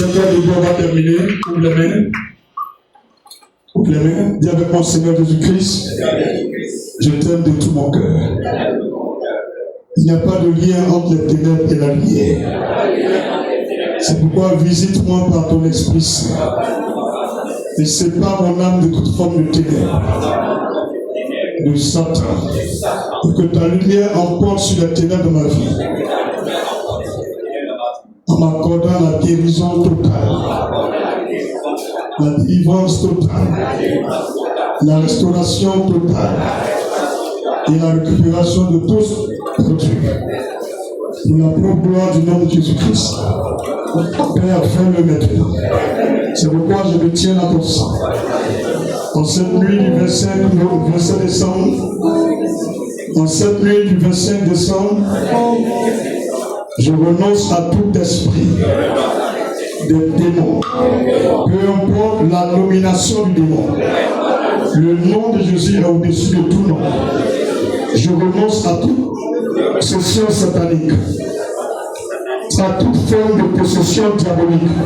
temps de Dieu va terminer. Ouvre les mains. Ouvre les mains. Dis avec moi, Seigneur Jésus-Christ, je t'aime de tout mon cœur. Il n'y a pas de lien entre les ténèbres et la lumière. C'est pourquoi visite-moi par ton Esprit Saint et sépare mon âme de toute forme de ténèbres, de Satan, pour que ta lumière emporte sur les ténèbres de ma vie, en m'accordant la guérison totale, la délivrance totale, la restauration totale et la récupération de tous produits. Pour la propre gloire du nom de Jésus-Christ. Père, fais-le maintenant. C'est pourquoi je me tiens à ton sang. En cette nuit du 25 décembre, je renonce à tout esprit de démon. Peu importe la nomination du démon, le nom de Jésus est au-dessus de tout nom. Je renonce à toute possession satanique, à toute forme de possession diabolique.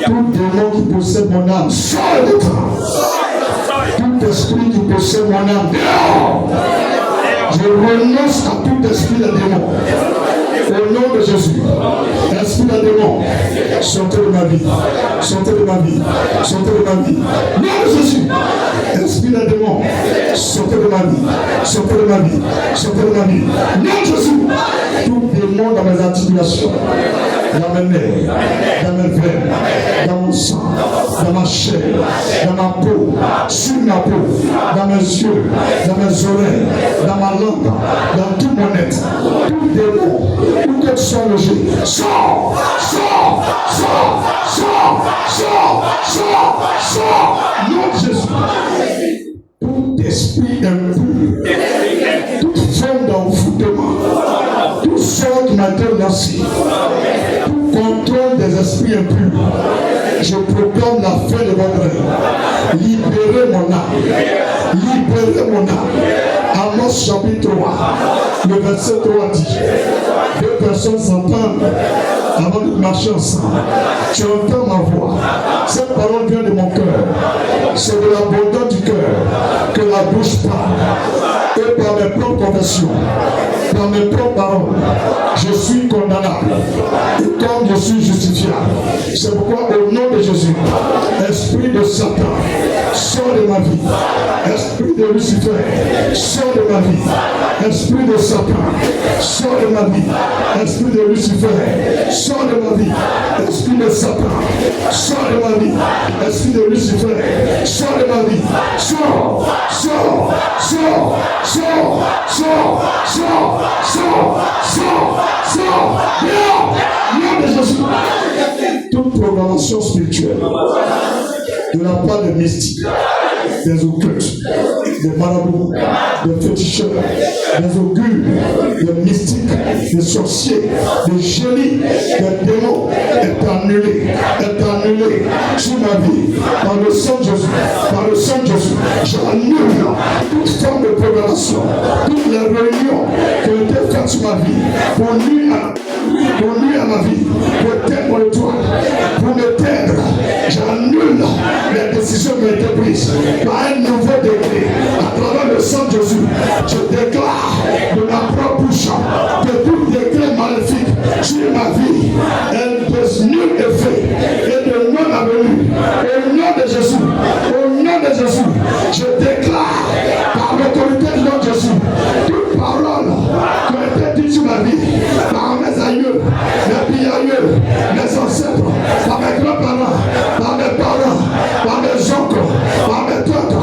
Tout démon qui possède mon âme, sors de toi. Tout esprit qui possède mon âme, dehors. Je renonce à tout esprit de démon. Au nom de Jésus, esprit de démon, sortez de ma vie, sortez de ma vie, sortez de ma vie. Nom de Jésus, esprit de démon, sortez de ma vie, sortez de ma vie, sortez de ma vie. Nom de Jésus, tout démon dans mes articulations, dans mes nerfs, dans mes veines, dans mon sang, dans ma chair, dans ma peau, sur ma peau, dans mes yeux, dans mes oreilles, dans ma langue, dans tout mon être, tout démon, où que tu sois logé, sors, sors, sors, sors, sors, sors, sors, nom de Jésus. Tout esprit impur, toute forme d'envoûtement, tout sort qui m'a été lancé, tout contrôle des esprits impurs, je proclame la fin de votre règne. Libérez mon âme, libérez mon âme. Amos chapitre 3, le verset 3 dit, deux personnes s'entendent avant de marcher ensemble. Tu entends ma voix. Cette parole vient de mon cœur. C'est de l'abondance du cœur que la bouche parle. Et par mes propres confessions, par mes propres paroles, je suis condamnable. Et comme je suis justifiable, c'est pourquoi au nom de Jésus, esprit de Satan, sors de ma vie. Esprit de Lucifer, sors de ma vie. Esprit de Satan, sors de ma vie. Esprit de Lucifer, sors de ma vie. Esprit de Satan, sors de ma vie. Esprit de Lucifer, sors de ma vie. Sors, sors, sors, sors, sors, sors, sors, sors, sors. Dehors, nom de Jésus. Toute programmation spirituelle de la part des mystiques, des occultes, des marabouts, des féticheurs, des augures, des mystiques, des sorciers, des génies, des démons est annulé sur ma vie par le sang de Jésus, par le sang de Jésus. J'annule toute forme de programmation, toutes les réunions qui ont été faites sur ma vie pour nuire à ma vie, pour éteindre mon étoile, pour m'éteindre. J'annule les décisions qui ont été prises par un nouveau décret à travers le sang de Jésus. Je déclare de ma propre bouche que tout décret maléfique sur ma vie est de nul effet et de non avenu. Au nom de Jésus, au nom de Jésus, je déclare par l'autorité du nom de Jésus toute parole qui a été dite sur ma vie par mes aïeux, mes biaïeux, mes ancêtres, par mes grands-parents, par mes parents, par mes oncles, par mes tantes,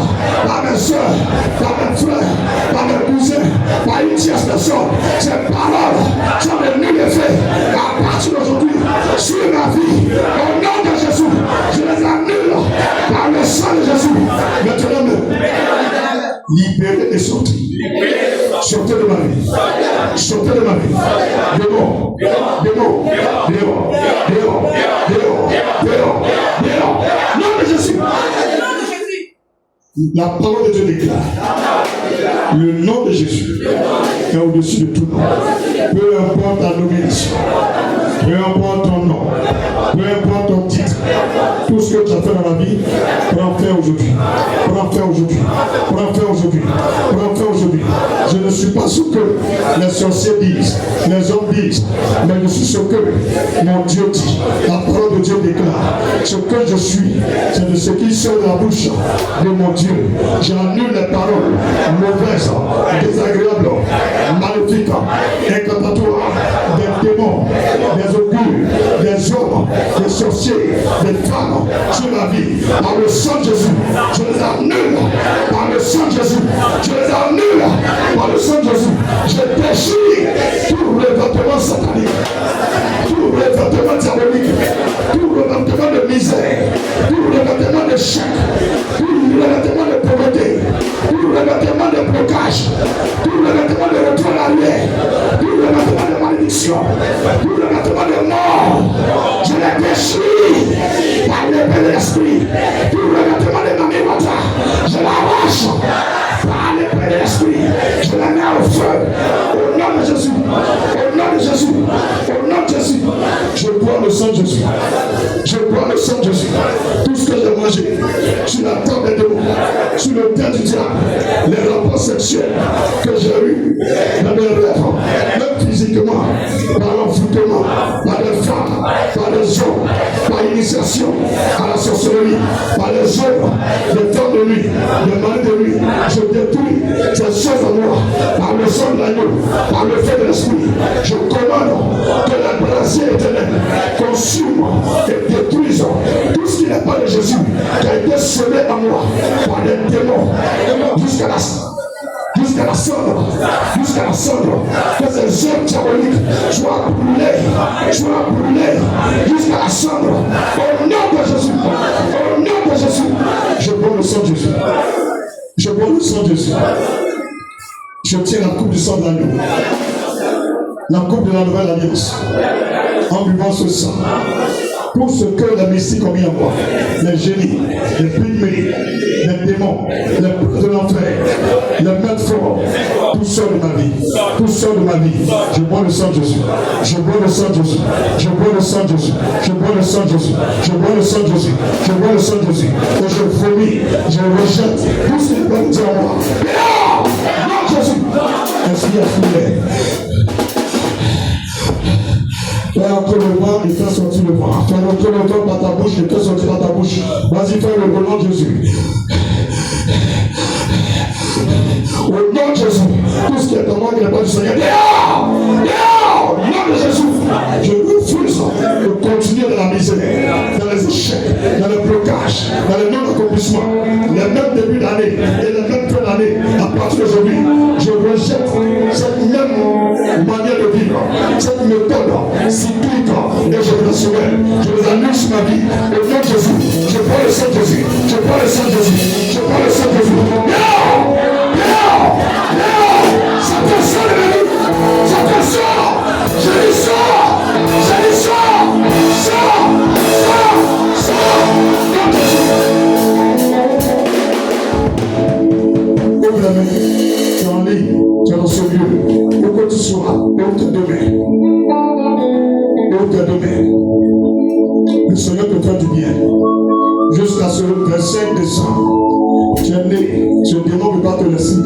par mes soeurs, par mes frères, par mes cousins, par une tierce personne. Ces paroles sont de nul effet à partir d'aujourd'hui sur ma vie. Au nom de Jésus, je les annule par le sang de Jésus. Maintenant, libérez et sortez. Sortez de ma vie. Sortez de ma vie. Dehors. Dehors. Dehors. Dehors. Dehors. Dehors. Dehors. Dehors. Nom de Jésus. La parole de Dieu déclare. Le nom de Jésus est au-dessus de tout nom. Peu importe ta nomination, peu importe ton nom, peu importe ce que tu as fait dans ma vie, prends faire aujourd'hui. Prends faire aujourd'hui. Prends faire aujourd'hui. Prends faire aujourd'hui. Je ne suis pas ce que les sorciers disent, les hommes disent, mais je suis ce que mon Dieu dit. La parole de Dieu déclare. Ce que je suis, c'est de ce qui sort de la bouche de mon Dieu. J'annule les paroles mauvaises, désagréables, maléfiques, incantatoires, des démons, des augures, des hommes, des sorciers, des femmes sur ma vie. Par le sang de Jésus, je les annule. Par le sang de Jésus, je les annule. Par le sang de Jésus, je déchire tout revêtement satanique, tout revêtement diabolique, tout revêtement de misère, tout revêtement d'échec, tout revêtement de pauvreté, tout revêtement de blocage, tout revêtement de retour à l'arrière, tout revêtement de malédiction, tout revêtement de mort. Je les déchire par l'épée de l'esprit, tout revêtement de mamie-wata, je l'arrache par l'épée de l'esprit, je la mets au feu, au nom de Jésus, au nom de Jésus, au nom de Jésus. Je bois le sang de Jésus, je bois le sang de Jésus. Tout ce que j'ai mangé sur la table des démons, sur le terre du diable, les rapports sexuels que j'ai eus dans mes rêves, même physiquement, par l'envoûtement, par les femmes, par les hommes, par l'initiation à la sorcellerie, par les œuvres, les temps de nuit, les maris de nuit, je détruis ces choses en moi, par le sang de l'agneau, par le feu de l'esprit. Je commande que la brasier éternelle consume et détruise tout ce qui n'est pas de Jésus, qui a été semé en moi par les démons, jusqu'à la cendre, que ces œuvres diaboliques soient brûlées, jusqu'à la cendre, au nom de Jésus, au nom de Jésus. Je bois le sang de Jésus, je bois le sang de Jésus, je tiens la coupe du sang de l'agneau, la coupe de la nouvelle alliance, en buvant ce sang. Pour ce que les mystiques ont mis en moi, les génies, les pygmées, les démons, les princes de l'enfer, les maîtres forts, tout sort de ma vie, tout sort de ma vie. Je bois le sang de Jésus, je bois le sang de Jésus, je bois le sang de Jésus, je bois le sang de Jésus, je bois le sang de Jésus, je bois le sang de Jésus, et je vomis, je rejette tout ce qui peut me dire en moi. Non, Jésus, esprit afflué. Fais entrer le vent et fais sortir le vent. Fais entrer le vent par ta bouche et fais sortir par ta bouche. Vas-y, fais le nom de Jésus. Au nom de Jésus, tout ce qui est en moi qui n'est pas du Seigneur, au nom de Jésus, je refuse de continuer dans la misère, dans les échecs, dans le blocage, dans les non-accomplissements, les mêmes débuts d'année et les mêmes fins d'année. À partir d'aujourd'hui, je rejette cette même manière de vivre, cette méthode cyclique et générationnelle. Je les annule sur ma vie. Au nom de Jésus, je prends le sang de Jésus, je prends le sang de Jésus, je prends le sang de Jésus. Ça te sort de la vie, ça te sort, je les sors, sors. Ouvre la main, tu es en ligne, tu es dans ce lieu, où que tu sois, ouvre tes deux mains. Ouvre tes deux mains. Le Seigneur te fait du bien. Jusqu'à ce 25 décembre, tu es né, ce démon ne peut pas te laisser.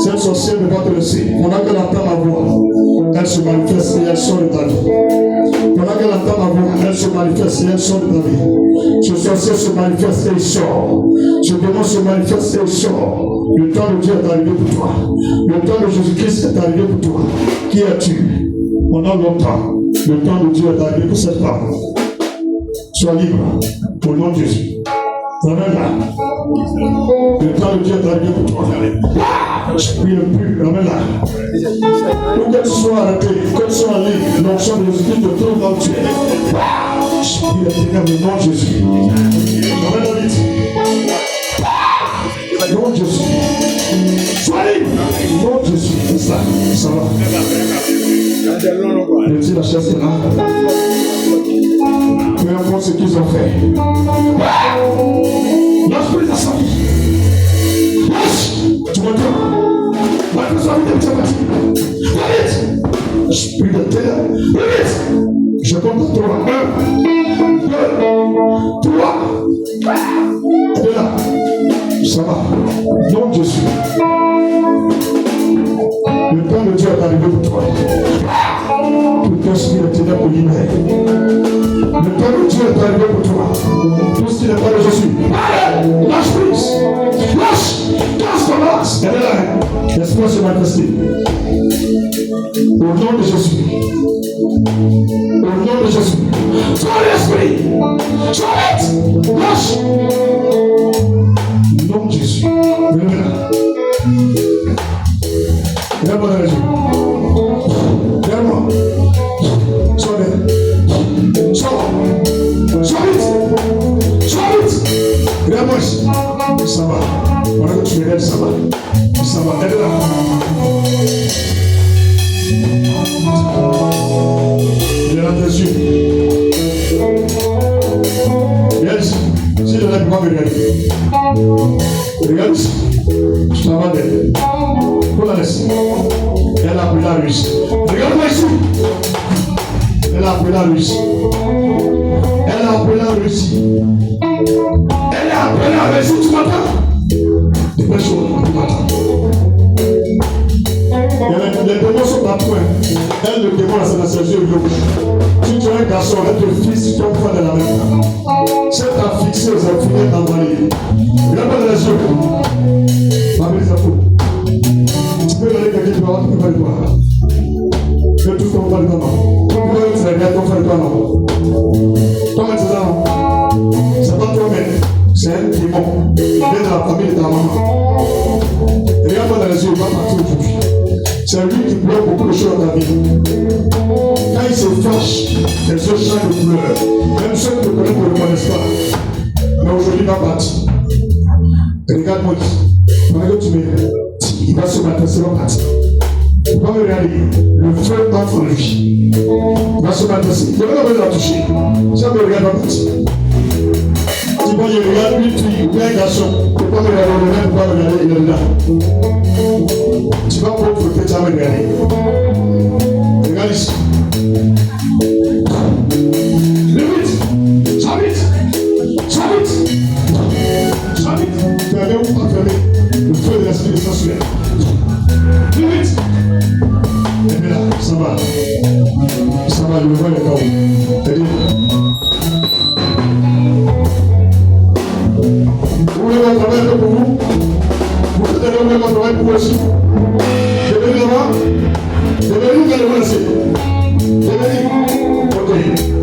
Cette sorcière ne peut pas te laisser. Pendant qu'elle entend ma voix, elle se manifeste et elle sort de ta vie. Pendant qu'elle entend ma voix, elle se manifeste et elle sort de ta vie. Ce sorcier se manifeste et il sort. Ce démon se manifeste et il sort. Le temps de Dieu est arrivé pour toi. Le temps de Jésus-Christ est arrivé pour toi. Qui es-tu? Pendant longtemps, le temps de Dieu est arrivé pour cette femme. Sois libre au nom de Jésus. Ramène-la. Le temps de Dieu est arrivé pour toi. Je prie le plus. Ramène-la. Pour que tu sois arrêté, que tu sois en ligne, l'onction de Jésus-Christ te trouve dans le ciel. Je prie le Seigneur au nom de Jésus. Ramène-la vite. Au nom de Jésus. Sois libre. Au nom de Jésus. C'est ça. Ça va. Retire la chaise là. Peu importe ce qu'ils ont fait. L'esprit de la santé. Tu m'entends? La personne de ta vie. Vite. Esprit de terre. Vite. Je compte à 3. 1, 2, 3. Elle est là. Ça va. Non, Jésus. Le temps de Dieu est arrivé pour toi. Tout esprit de ténèbres libère. Le temps de Dieu est arrivé pour toi. Tout ce qui n'est pas de Jésus. Lâche prise. Lâche. Casse ton lâche. Elle est là. Laisse-moi se manifester. Au nom de Jésus. Au nom de Jésus. Toi l'esprit. J'arrête. Lâche. Au nom de Jésus. Venez là. Regarde-moi dans les yeux. Regarde-moi. Sois bien. Sois vite. Sois vite. Regarde-moi ici. Ça va. Voilà que tu es, ça va. Ça va. Elle est là. Regarde dans tes yeux. Regarde ici. Si je n'ai pas me regarder. Regarde ici. Je t'en vais d'elle. Pour la laisser. Elle a pris la Russie. Regarde-moi ici. Elle a pris la Russie. Elle a pris la Russie. Elle a pris la Russie. Tu m'entends? Dépression, tu m'entends? Les démons sont à point. Elle, le démon, c'est dans ses yeux gauche. Si tu es un garçon, elle te fixe ton frère de la même temps. Si elle t'a fixé aux infinies, t'as envoyé. Regarde-moi dans les yeux. Ma belle, ça faut. Tu peux donner quelqu'un qui va avoir tout faire de toi. Tu peux tout ton frère de toi, non. Tu peux faire bien ton frère de toi, non. Toi, c'est ça, non. C'est pas toi-même. C'est un démon. Il vient de la famille de ta maman. Regarde-moi dans les yeux, il va partir aujourd'hui. C'est lui qui pleure beaucoup de choses dans ta vie. Quand il se fâche, les yeux changent de couleur. Même ceux qui te connaissent ne le reconnaissent pas. Mais aujourd'hui, il va partir. Regarde-moi ici. Pendant que tu me il va se battre, c'est parti. Il va me regarder. Le feu entre en lui. Il va se battre. Il va me la toucher. Si on me regarde, il va partir. Tu vas me regarder, lui, tu es un garçon. Tu ne peux pas me regarder, le même, tu ne peux pas me regarder, il est là. Tu vas pour que tu vas me regarder. Regarde ici. Vite. Sois vite. Sois vite. Sois vite. Fermez ou pas fermez. Le feu de l'esprit de sensuel. Plus vite. Et là, ça va. Ça va, je me vois les chaos. C'est-à-dire. Vous voulez mon travail pour vous? Vous voulez mon travail pour vous aussi? Devenez là-bas. Devenez où allez-vous laisser? Devenez. Ok,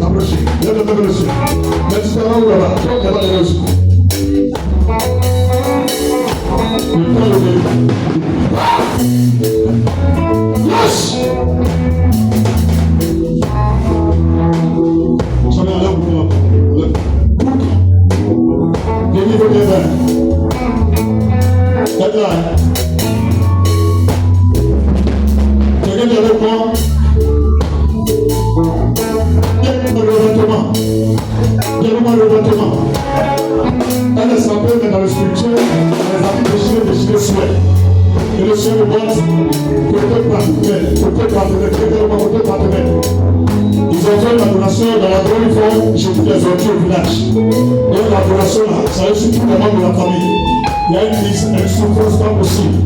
approchez. Lève le même dessus. Mettez ça là ou là-bas. Donc, là-bas, là aussi. Le temps de vivre. Lâche! Ça vient là ou là? Les niveaux bien verts. Faites là. Quelqu'un qui est avec moi? Viens-moi le revêtement. Viens-moi le revêtement. Elle est semblée, mais dans le spirituel, les amis déchirés souhait. Et le ciel de base, côté partenaire. Ils ont fait l'adoration dans la grande forme, j'ai vu les orties au village. Et l'adoration là, ça est surtout les membres de la famille. Il y a une souffrance pas possible.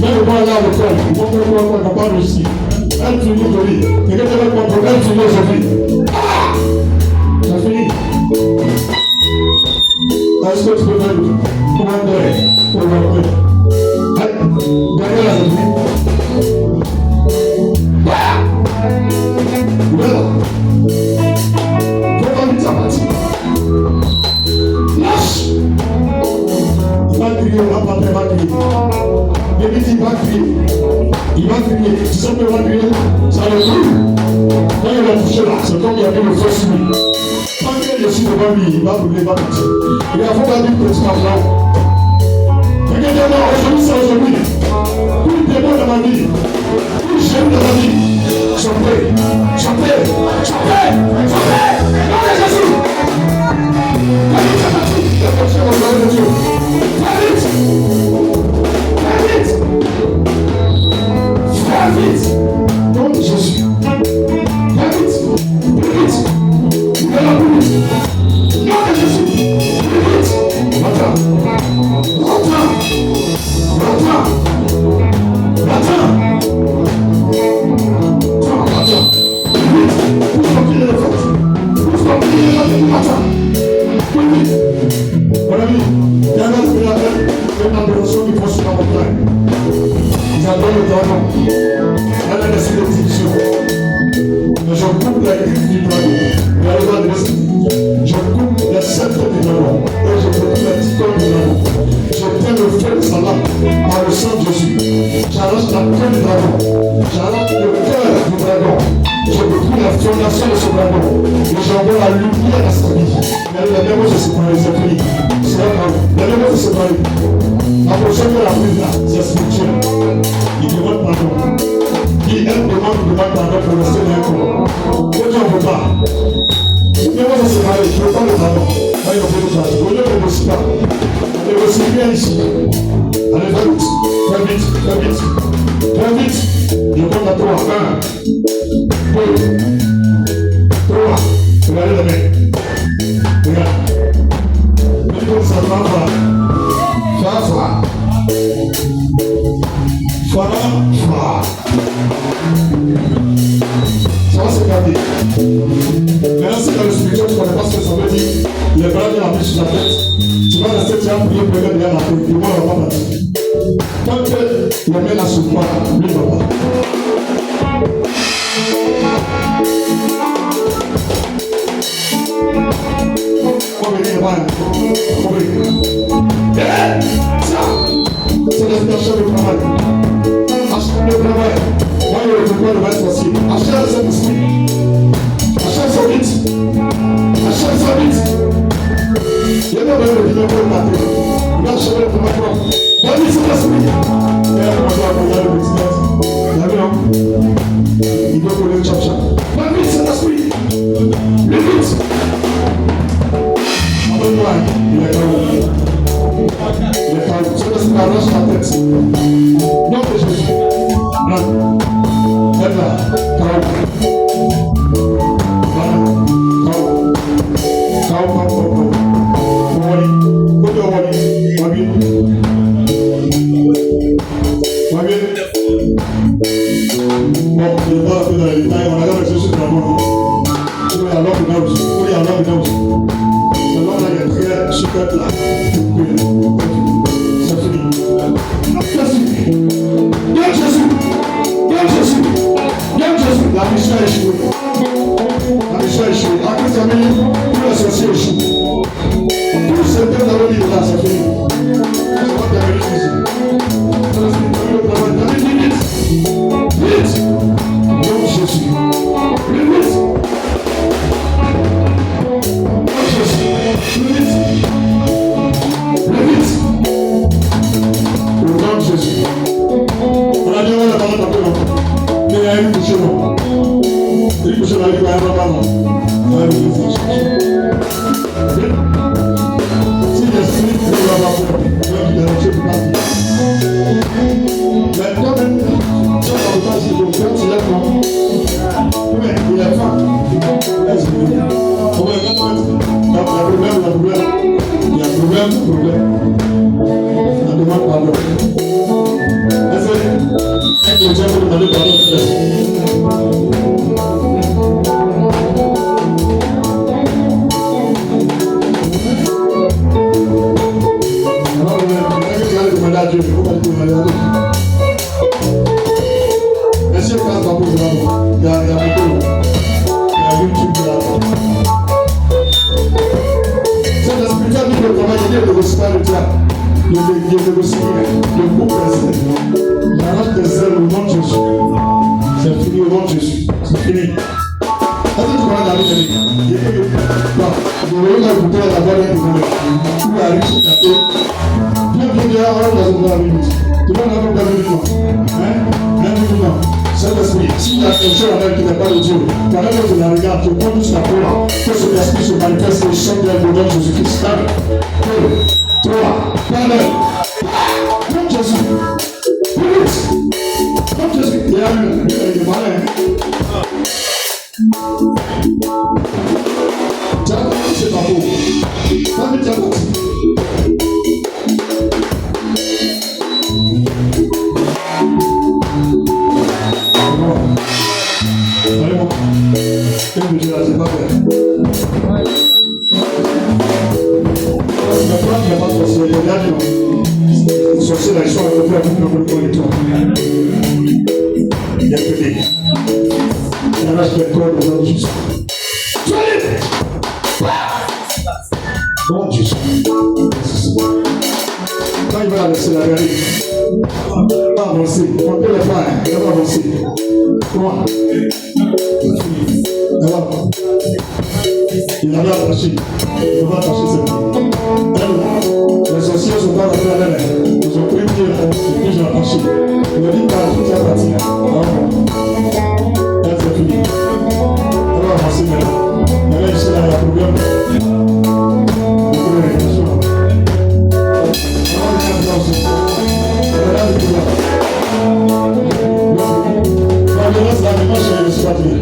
Mais le bon là, le cœur, il faut que le bon pas réussi. Elle finit aujourd'hui. Et quand elle va comprendre, elle finit aujourd'hui. Ça finit. Est-ce que tu peux faire comment on va faire? Allez, derrière la vie. Voilà. Faut pas vite partir. Lâche. Il va crier, on va pas faire, il va crier. Et il va crier. Il va crier. Tu sais qu'il va crier, ça le brûle. Quand il va toucher là, c'est comme il y avait le feu sur lui. Tant qu'il est dessus devant lui, il va brûler, il va partir. Il y a faut pas dire que c'est l'argent. Regardez-moi, aujourd'hui c'est aujourd'hui. Tous les démons dans ma vie, tous les géants dans ma vie, chantez, chantez, chantez, chantez, nom de Jésus. Allez, c'est parti, la prochaine au nom de Dieu. Très vite, très vite, nom de Jésus. Très vite, plus vite, de la plus vite, nom de Jésus, plus vite. manifestation de ce dragon. Et j'envoie la lumière à sa vie. Mais la même chose, c'est pour les esprits. C'est la même chose, c'est pour les. La prochaine fois, la prise là, c'est spirituel. Il demande pardon. Qui elle demande pardon pour rester dans un corps. Quand on ne veut pas. Mais moi, ça c'est pareil. Je ne veux pas le pardon. Moi, il faut le pardon. Vous ne le négociez pas. Négociez bien ici. Allez, va vite. Va vite. Va vite. Va vite. Je compte à 3. 1, 2, 3. Regardez la main. Regarde. Je dis ça va. Ça va se garder. Maintenant, c'est dans le spirituel, tu ne connais pas ce que ça veut dire. Les bras viennent appuyer sur la tête. Tu vas rester, tu vas prier pour les derrière la tête. Et moi, on va pas partir. Tant que les mains là sur toi, lui, il va pas. On va venir voir. On va venir. Ça, c'est l'inspiration du travail. Le travail. Moi, je ne peux pas le mettre facile. Achète cet esprit. Achète ça vite. Achète ça vite. Il y a même le vidéo pour le matin. Il va acheter le travail. Il va dire cet esprit. Et là, on va regarder le business. Il y a bien. Il doit coller le chap-chap. Va vite cet esprit. Le vite. Abonne-moi. Il est calme. Il est calme. Cet esprit arrache la tête. Non, que Jésus. Non. Lève là. Calme. Calme. La mission est échouée. La mission est échouée. Après, ça veut dire que les sorciers échouent. Tous ces thèmes dans le livre là, c'est fini. Ça va terminer ici. Ça va terminer le travail. Termine vite. Vite. Donc Jésus. Plus vite. Donc Jésus. Plus vite. Plus vite. Au nom de Jésus. On a dit on a parlé d'un peu longtemps. Mais il y a une bouchée non. Une bouchée dans les gars, il n'y a pas non. On a une bouchée. Si l'esprit ne va pas faire, il y a une bouchée pour partir. Mais toi-même, si on ne va pas se faire, tu l'as pas. Mais il est faim. On va y avoir il y a problème. On demande pardon. Est-ce que Dieu vous demander pardon? Alors, tu vas demander à Dieu, il ne faut pas demander à Dieu. Monsieur, quand tu vas poser là-bas, il y a beaucoup. Il y a YouTube là-bas. C'est le spirituel qui peut travailler, il ne négocie pas le diable. Il négocie le groupe des ailes. Il arrache des ailes au nom de Jésus. C'est fini au nom de Jésus. C'est fini. Est-ce que tu connais David David? Il est venu. Je vais vous écouter la voix d'un démon. Où arrive ce café? Viens, on va dans une minute. Tu vas dans une minute. Hein? 1 minute, non. Saint-Esprit, s'il y a quelque chose en elle qui n'est pas de Dieu, quand même tu la regardes, tu prends juste la parole, que cet esprit se manifeste et chante dans le nom de Jésus-Christ. 1, 2, 3, parle. Comme Jésus. Comme Jésus. Il y a un malin. Tiens, c'est pas beau. Pas vite, tiens, allez, bon. Qu'est-ce que tu as, c'est pas vrai. Il n'y a pas de sorcier, il y a des sorciers là, ils sont à peu près à bout de le temps. Il y a que des. Il y en a qui est corps de l'homme juste. Tu es libre! Bon Dieu. Quand il va laisser la vérité, il va avancer. On peut le faire, il va avancer. Comment? Elle va Il avait attaché. Il va attacher cette fille. Les sorciers sont pas rentrés à l'air. Ils ont pris pied et puis j'ai attaché. Il a dit par toute la partie là. Elle c'est fini. Elle va avancer maintenant. Elle est ici là, il y a un problème. Vous pouvez réfléchir. La violence là, maintenant je suis fatigué.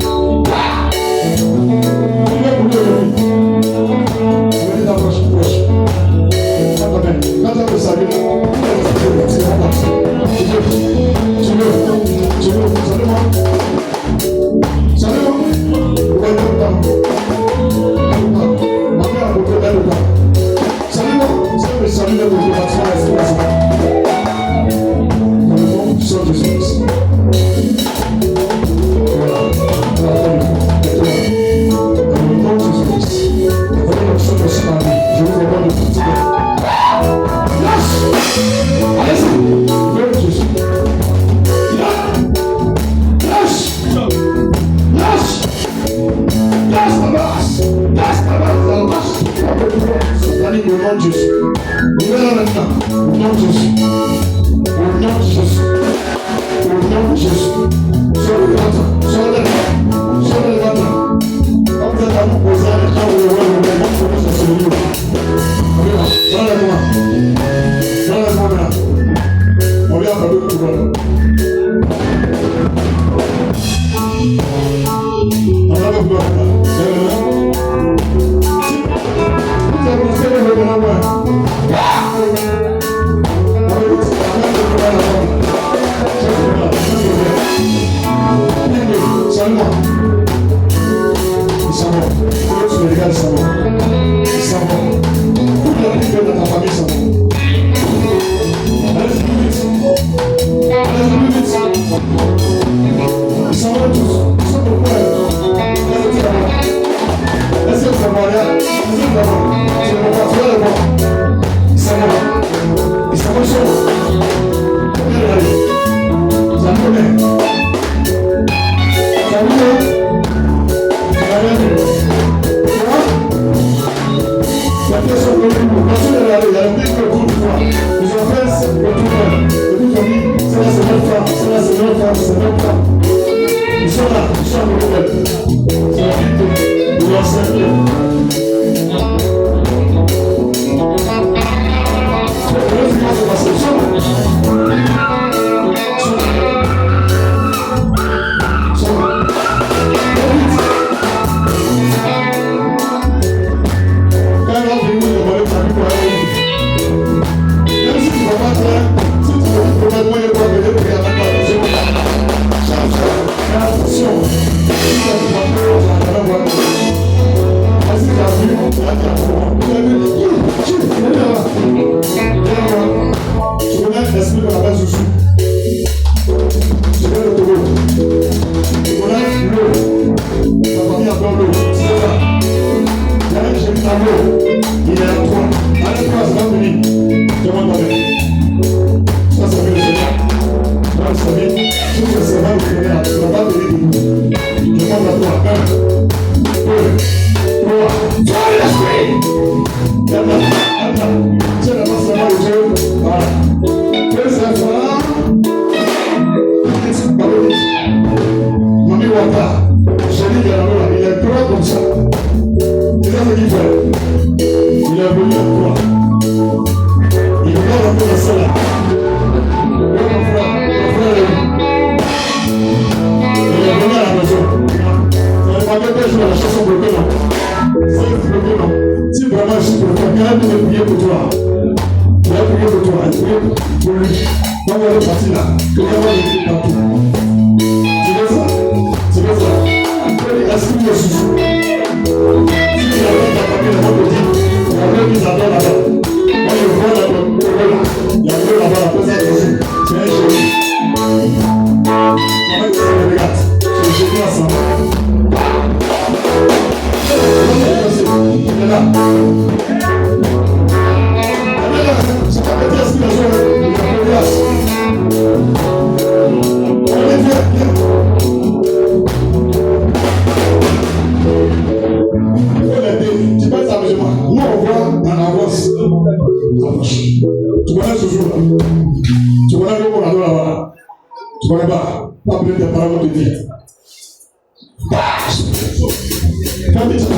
Fais vite.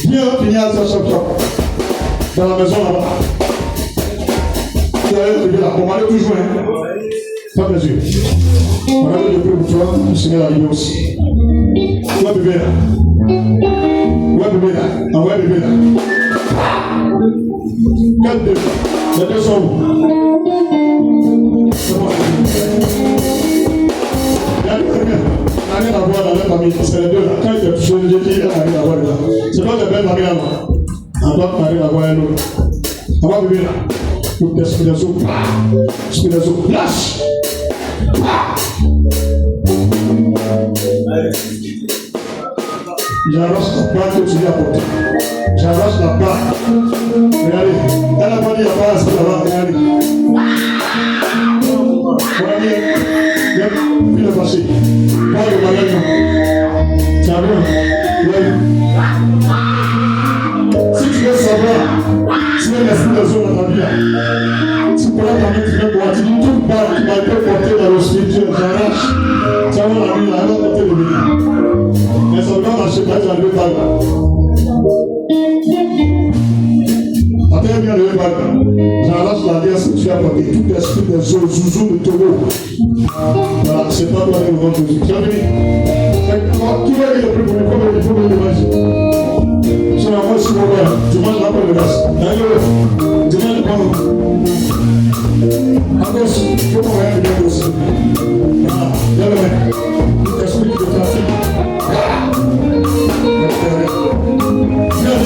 Viens, finir ça chaque fois. Dans la maison là-bas. Tu vas arriver là. On va aller toujours. Ferme les yeux. On va aller de plus pour toi. Seigneur la vie aussi. Où est bébé là? Envoie bébé là. Quel deux? Les deux sont où? Elle n'a rien à voir dans leur famille, c'est les deux là. Quand il est touché, j'ai dit, elle n'a rien à voir là. C'est pas les belles mamies là. Elle doit rien à voir avec nous. On va bébé là. Tout esprit des eaux. Esprit des eaux. Lâche. J'arrache la bague que tu lui as portée. J'arrache la bague. Regardez. Elle a pas dit la bague, c'est la bague. Regardez. Regardez. Puis le passé. Pas de bagage. Ça va. Si tu veux savoir, si tu veux l'esprit des eaux dans ta vie, tu peux la famille, tu peux boire. Tu dis toute bague qui m'a été portée dans le spirituel, j'arrache. Ça va la vie, elle va porter le vie. Mais ça ne va pas marcher, pas dans le bague. Attends bien le bague. J'arrache la vie à ce que tu as porté. Tout l'esprit des eaux, zouzou de Togo. Voilà, c'est pas toi qui nous rends Jésus. Tu as venu. Qui va être le plus bon? Comment il faut le manger? C'est la moi, si mon père. Tu manges la pomme de glace. D'ailleurs, tu manges le pain. Encore, il faut qu'on regarde bien aussi. Voilà, viens le mec. L'esprit de trafic. Viens.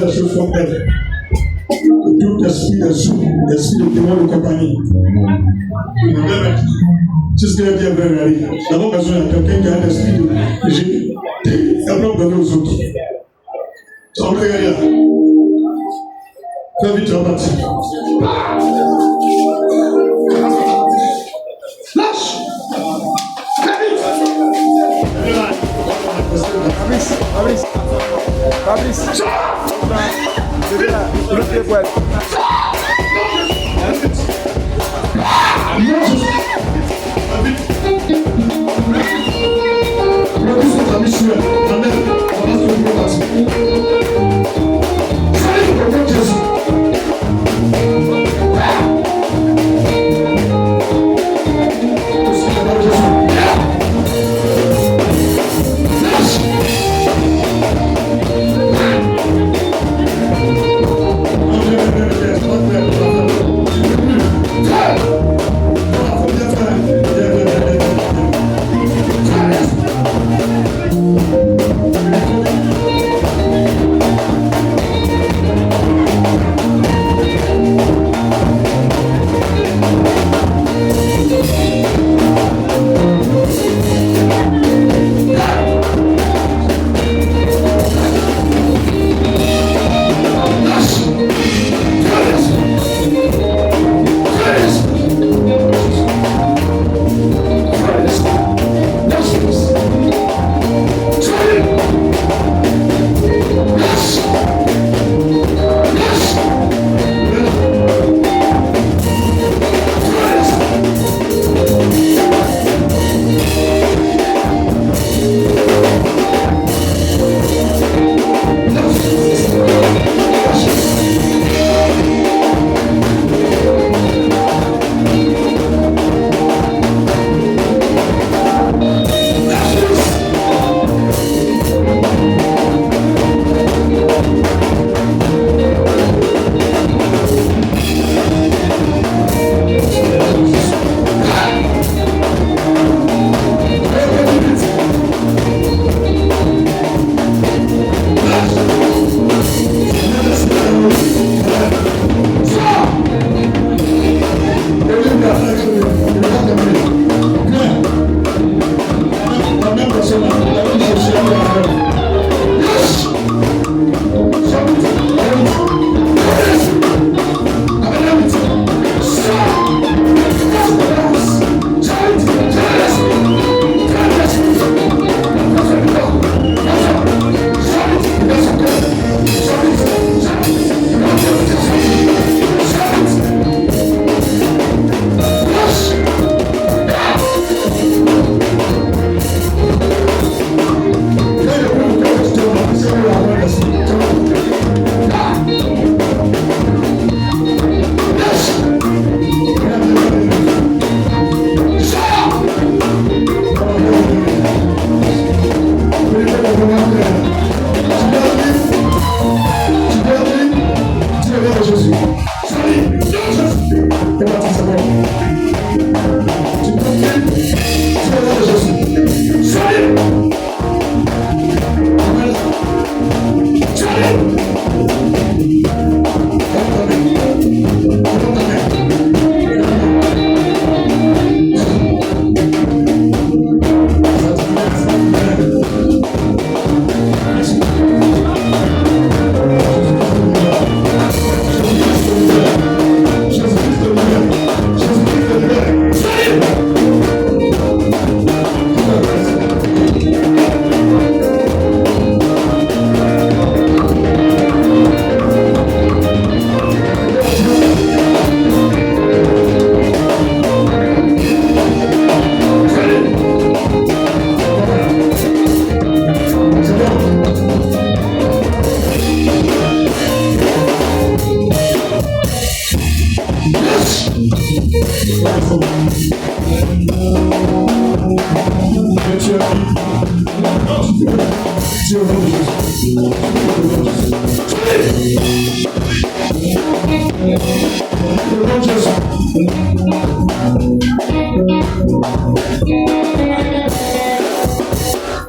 les choses font elle. Tout esprit de sous, esprit de démon de compagnie. C'est ce que la Bible veut aller. D'abord, besoin de quelqu'un qui a un esprit de génie. Après, on donne aux autres. Ça va regarder. Fais vite, reparti. Lâche. Fais vite. Fabrice.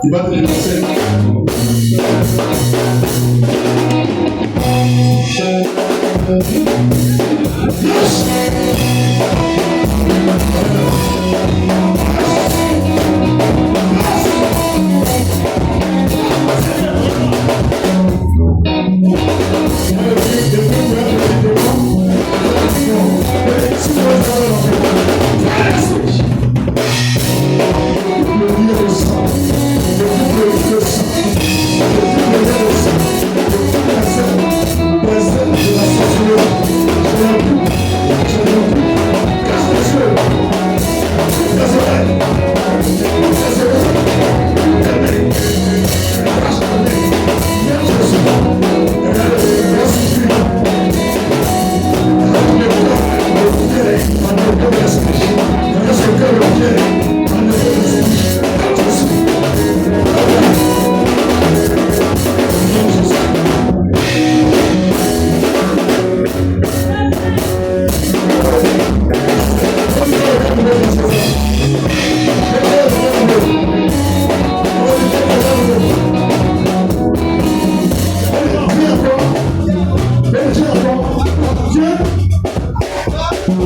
Il va te dénoncer.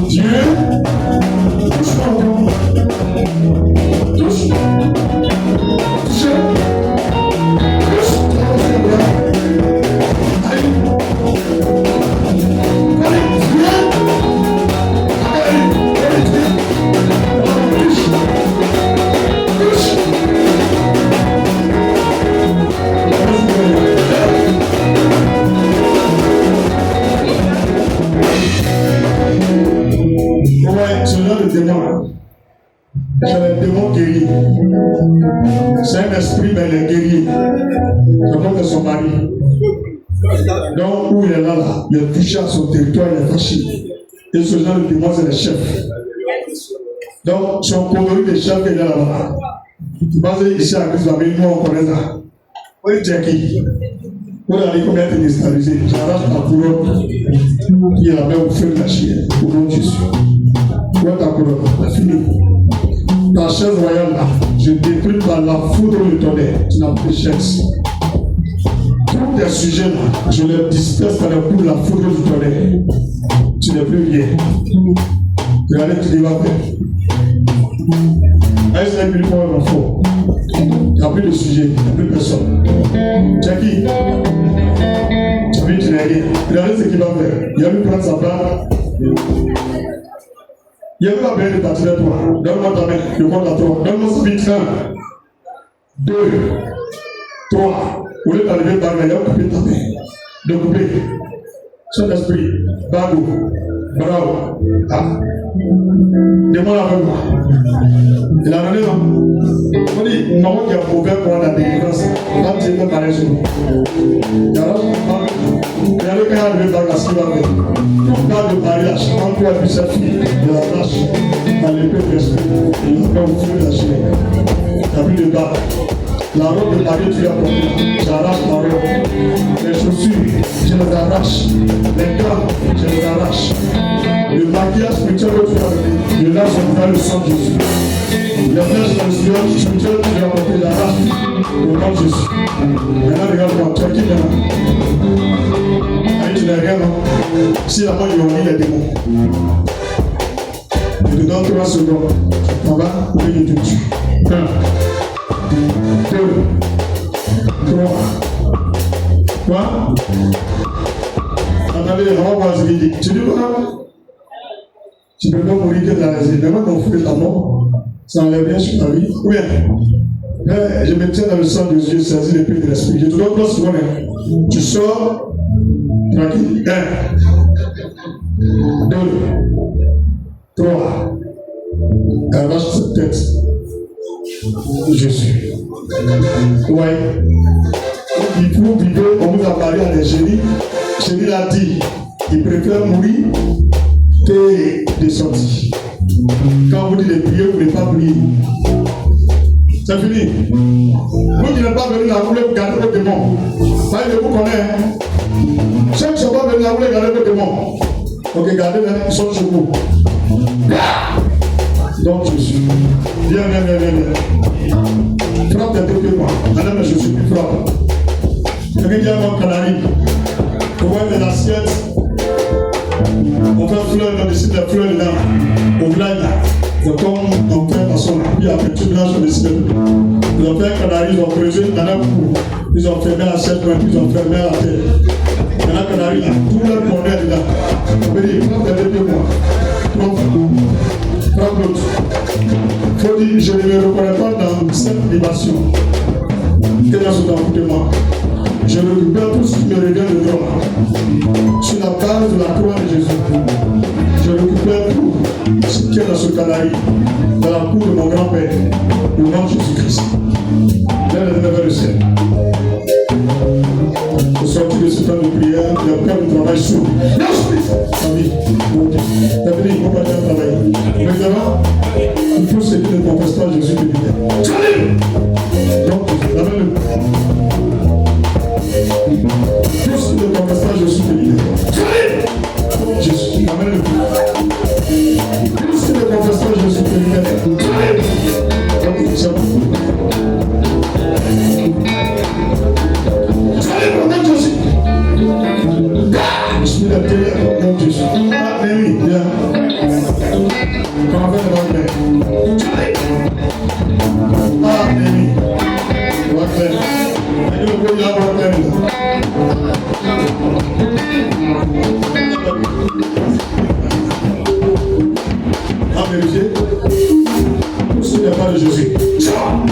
Dieu, touche-moi. Touche. Touche. C'est le démon guerrier. C'est un esprit, mais il est guerrier. C'est comme son mari. Donc, où il est là, il est touché à son territoire, il est fâché. Et ce genre de démon, c'est le chef. Donc, son coloris de chef est là-bas. Basé ici à Christ, nous on connaît ça. On est qui? On a dit combien de déstabilisé. J'arrache ta couronne. Il est la même au feu de la chienne. Au nom de Jésus. Où est ta couronne? La fini. Ta chaise royale là, je détruis par la foudre du tonnerre. Tu n'as plus de chaise. Tous tes sujets là, je les disperse par le coup de la foudre du tonnerre. Tu n'es plus rien. Regardez ce que tu vas faire. Est-ce que tu pour un enfant? Il n'y a plus de sujet, il n'y a plus de personne. Jackie, tu as vu, tu n'es rien. Regardez ce qu'il va faire. Il va lui prendre sa barre. Il y a la peine de t'attirer toi. Donne-moi ta main. Je compte à 3. Donne-moi ce vite. 1, 2, 3. Au lieu d'arriver par là, il a coupé ta main. De couper. Saint-Esprit. Bago. Bravo. Ah. Demande avec moi. Il a donné non. On dit, non, qui a ouvert pour la délivrance. Quand tu es pareil sur nous. Il y a le cas arrivé par la Sylvanie. Tout cas de mariage, quand tu as vu sa fille, de la tâche, à l'épée de l'esprit, il n'a pas ouvert la chaîne. Il n'y a plus de barre. La robe de mariée, tu l'as portée. J'arrache la robe. Les chaussures, je les arrache. Les gants, je les arrache. Le maquillage spirituel que tu as donné, je lâche dans le sang de Jésus. Le flèche spirituel que tu as porté, j'arrache au nom de Jésus. Maintenant, regarde-moi, tu as qui maintenant? Tu n'as rien, non? Si la main lui a mis les démons, je te donne 3 secondes. Tu t'en vas, ou bien je te tue. 1, 2, 3. Quoi? Attendez, on va voir ce qu'il dit. Tu dis quoi? Tu ne peux pas mourir que de la résine. Même quand on fait ta mort, ça enlève rien sur ta vie. Oui. Mais je me tiens dans le sang de Dieu, saisis l'épée de l'esprit. Je te donne 3 secondes. Tu sors. Tranquille. 1, 2, 3. Arrache cette tête. Jésus. Ouais. Il faut vivre, on vous a parlé à des génies. Génie l'a dit, il préfère mourir que de sortir. Quand on vous dit de prier, vous ne voulez pas prier. C'est fini. Vous qui n'êtes pas venu là, vous voulez garder vos démons. Je vous connais. Ceux qui ne sont pas venus là, vous voulez garder vos démons. Ok, gardez-les, ils sont chez vous. Donc Jésus. Viens. Frappe tes deux pieds, moi. Madame, je suis plus frappe. Quelqu'un qui a un canari. On voit des assiettes. On fait fleur, on décide des fleurs dedans. On vient là. C'est comme on fait façon. Puis après, tout blanche, on décide. Ils ont fait un canari, ils ont creusé dans un coup. Ils ont fermé l'assiette, puis ils ont fermé la terre. Maintenant, canari là, tout le monde est dedans. On peut dire, frappe tes deux pieds, moi. Frappe l'autre. Il faut dire, je ne me reconnais pas dans cette libation. Quel est ce temps de moi? Je récupère tout ce qui me revient de droit. Sur la base de la croix de Jésus. Je récupère tout ce qui est dans ce canari, dans la cour de mon grand-père, au nom de Jésus-Christ. Viens le vers le ciel. Au sortir de ce temps de prière, il y a plein de travail sourd. Amis, t'as venu, il ne faut pas faire travailler. Maintenant, il faut ceux qui ne confessent pas Jésus de l'univers. Donc, amène-le. Tous ceux qui ne confessent pas Jésus de l'univers. Jésus, amène-le. Tous ceux qui ne confessent pas Jésus de l'univers. Donc, c'est bon. Jésus. Je suis la terre, mon Dieu. Ah, mais oui, bien. vérifier. Ce n'est pas de Jésus. Ça va?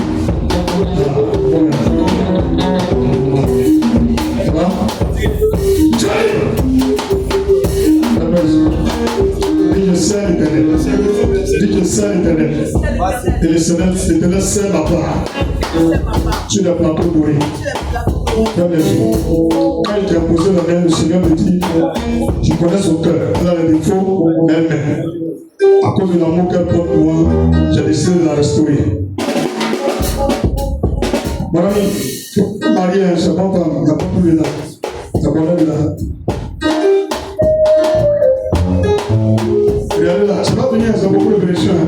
Dis que c'est l'éternel. Dis que c'est l'éternel. Et l'éternel c'est ma part. Tu n'as pas tout pourri. Quand il t'a posé la main, le Seigneur me dit, je connais son cœur. Elle a les défauts, mais elle m'aime. À cause de l'amour qu'elle porte pour moi, j'ai décidé de la restaurer. Mon ami, marié, c'est bon temps, il n'y a pas plus de là. Il n'y a pas de là. Regardez là, c'est pas venir, c'est beaucoup de pression.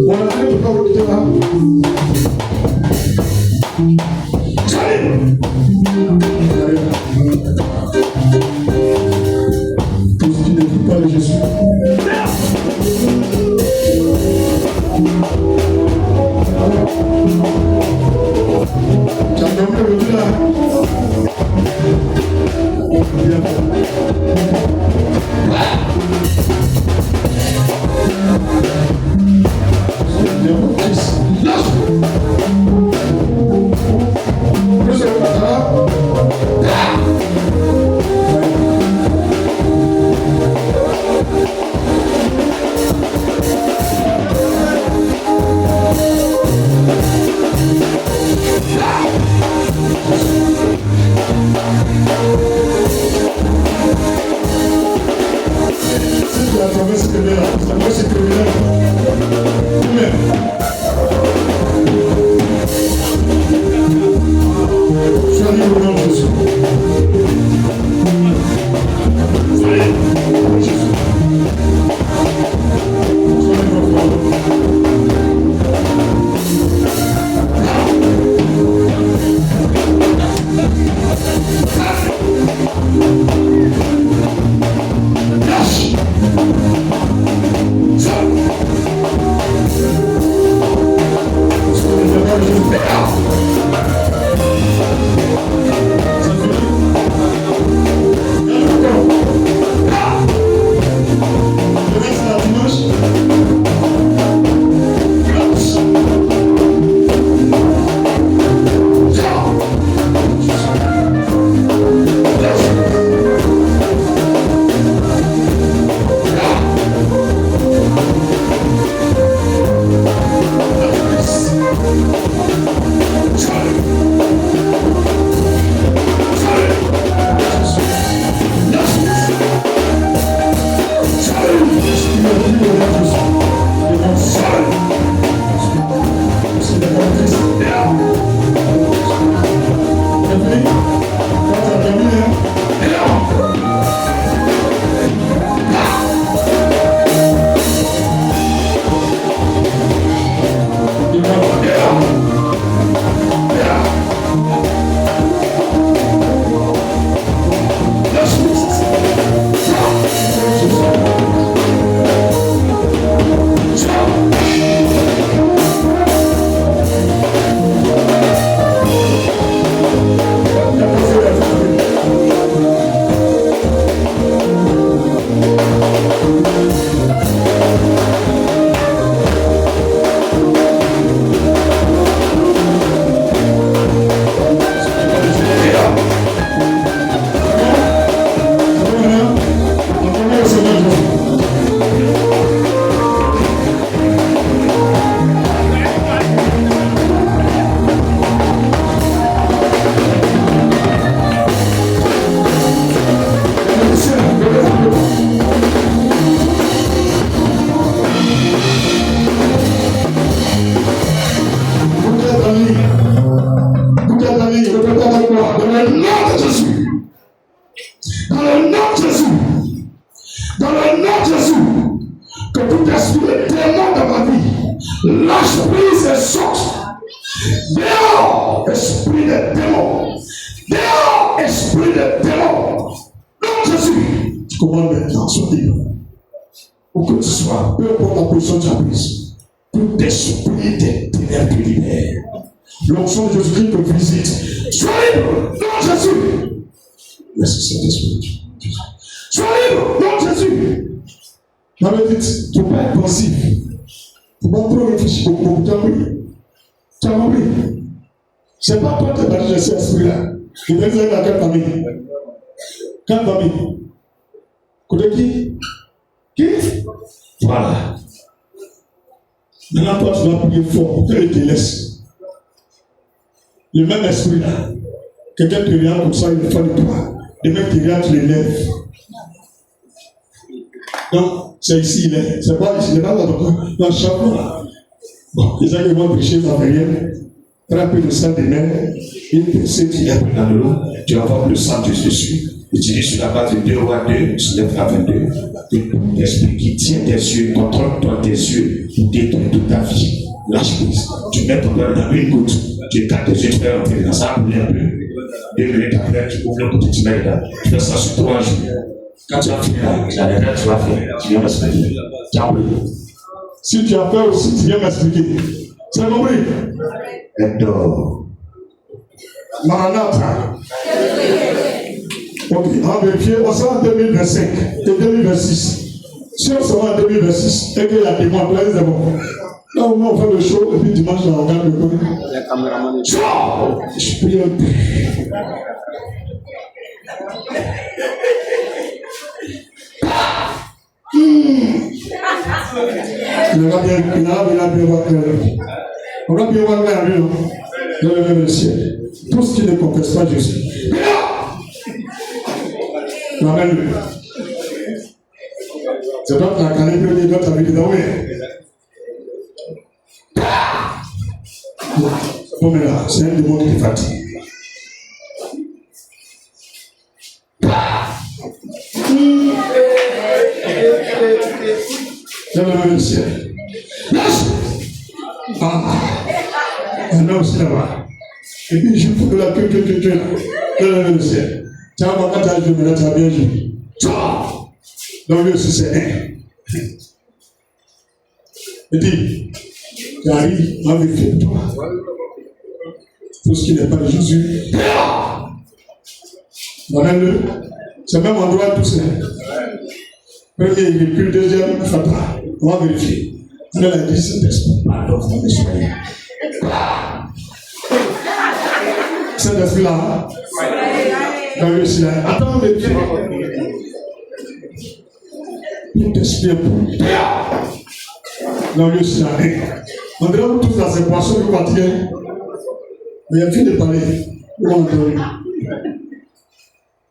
Mon ami, ne peut pas vous quitter là. Tout ce qui ne vit pas de Jésus. Tu as dormi aujourd'hui là? Bien. L'onction de Jésus-Christ te visite. Sois libre, non Jésus. Laisse Saint-Esprit. Sois libre, non Jésus. Maman dit, tu ne peux pas être pensif. Il ne faut pas trop réfléchir beaucoup. Tu as compris? Ce n'est pas toi qui as bâti cet esprit-là. Il va dire dans quelle famille? Quelle famille? Côté qui? Qui? Voilà. Maintenant, toi, tu vas prier fort pour qu'elle te laisse. Le même esprit-là. Quelqu'un te regarde comme ça, il ne fait de toi. Le même te regarde, tu l'élèves. Donc, c'est ici, il est. C'est pas ici, il est pas dans le chapeau. Bon, les gens qui vont prêcher, ça ne fait rien. Prends un peu de sang des mains, une pincée, tu l'as pris dans l'eau, tu vas voir le sang de Jésus. Et tu dis sur la base de 2 rois 2, sur 9 à 22, l'esprit qui tient tes yeux, contrôle-toi tes yeux, pour détruire toute ta vie. Lâche prise. Tu mets ton cœur dans une goutte, tu écartes tes yeux, tu fais rentrer dans ça, brûler un peu. 2 minutes après, tu ouvres le côté, tu mets dedans. Tu fais ça sur 3 jours. Quand tu vas finir la dernière, tu vas faire, tu viens m'expliquer. Tu as oublié. Si tu as peur aussi, tu viens m'expliquer. C'est compris? Edor. Maranatha. Ok, on va vérifier. On sera en 2025 et 2026. Si on sera en 2026 et qu'il y a des mois, là, c'est bon. Là, au moins, on fait le show et puis dimanche, on regarde le coup. Je prie un peu. Il va bien voir clair. On va bien voir clair, non? Dans le même ciel. Tout ce qui ne confesse pas Jésus. Amen. C'est toi qui as calé le d'autres avec les dents. Bon, mais là, c'est un démon qui fatigue. Dans le même ciel. Un homme aussi là-bas. Et puis je fous de la queue, dans le même ciel. Tu as quand tu as joué, maintenant tu as bien joué. Donc lui aussi c'est un. Et puis, tu arrives à vérifier toi. Tout ce qui n'est pas de Jésus. Ramène-le. C'est le même endroit tout ça. Premier, il recule, deuxième, fatra. On va vérifier. On a dit Saint-Esprit. Pardon, mon esprit. Saint-Esprit-là. Dans le ciel. Attends, vérifier. Tout esprit est pour. Dans le ciel. On dirait que tous là, c'est poisson qui continuent. Mais il y a fini de parler. Où on entend.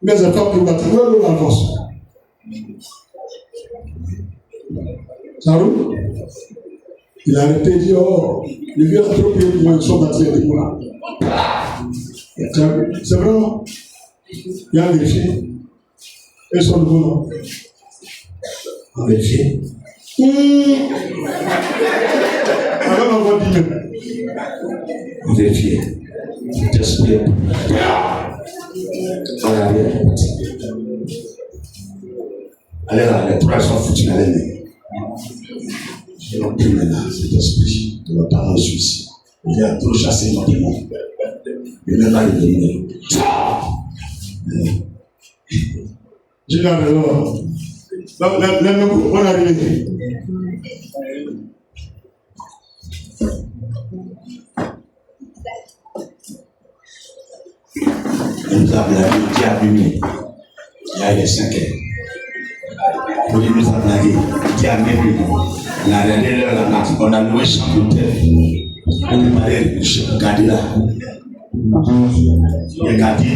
Mais c'est pas qui continuent. Où est l'avance? Ça roule? Il a arrêté, il dit, oh, le vieux a trop pris ils sont battus les démons là. C'est vraiment. Il a vérifié. Et son nouveau nom. On a vérifié. Alors on va dire même. On a vérifié. L'esprit. On a rien. Allez là, les 3 sont foutus dans les mains. Je n'ai plus maintenant cet esprit de notre parent suicide. Il a trop chassé nos démons. Il n'est pas éliminé. Je l'ai alors. On est arrivé. Nous avons la vie qui a abîmé. Il y a les 5 heures. Pour nous a blagué, qui a mis on a regardé la natte, on a loué champ d'hôtel. On est allé regarder là. Regardez,